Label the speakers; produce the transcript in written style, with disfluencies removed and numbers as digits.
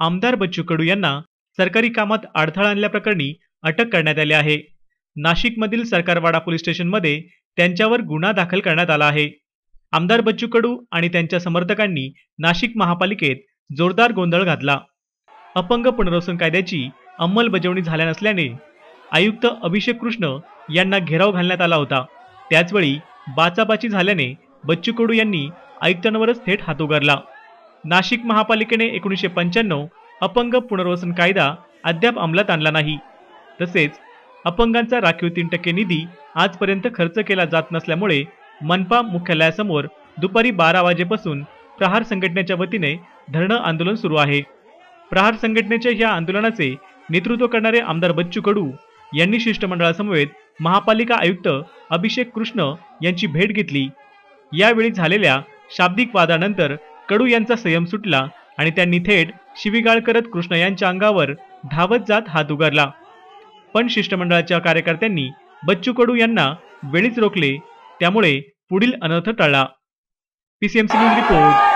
Speaker 1: आमदार बच्चू कडू यांना सरकारी कामात अडथळा आणल्याप्रकरणी अटक करण्यात आली आहे। नाशिकमधील सरकारवाडा पोलीस स्टेशनमध्ये त्यांच्यावर गुन्हा दाखल करण्यात आला आहे। आमदार बच्चू कडू आणि त्यांच्या समर्थकांनी नाशिक महापालिकेत जोरदार गोंधळ घातला। अपंग पुनर्वसन कायद्याची अंमलबजावणी झाल्या नसल्याने आयुक्त अभिषेक कृष्ण यांना घेराव घालण्यात आला होता। त्याचवेळी बाचाबाची झाल्याने बच्चू कडू यांनी आयुक्तांवरच थेट हात उगारला। नाशिक महापालिकेने 1995 अपंग पुनर्वसन कायदा अद्याप अंमलात आणला नाही। तसेच अपंगांचा राखीव 3% निधी आजपर्यंत खर्च केला जात नसल्यामुळे मनपा मुख्यालयासमोर दुपारी 12 वाजेपासून प्रहार संघटनेच्या वतीने धरणं आंदोलन सुरू आहे। प्रहार संघटनेच्या या आंदोलनाचे नेतृत्व करणारे आमदार बच्चू कडू यांनी शिष्टमंडळासमवेत महापालिका आयुक्त अभिषेक कृष्ण यांची भेट घेतली। यावेळी झालेल्या शाब्दिक वादानंतर कडू यांचा संयम सुटला आणि त्यांनी थेट शिवीगाळ करत कृष्ण यांच्या अंगावर धावत जात हात उगारला। पण शिष्टमंडळाच्या कार्यकर्त्यांनी बच्चू कडू यांना वेळीच रोखले, त्यामुळे पुढील अनर्थ टळला। PCMC news report.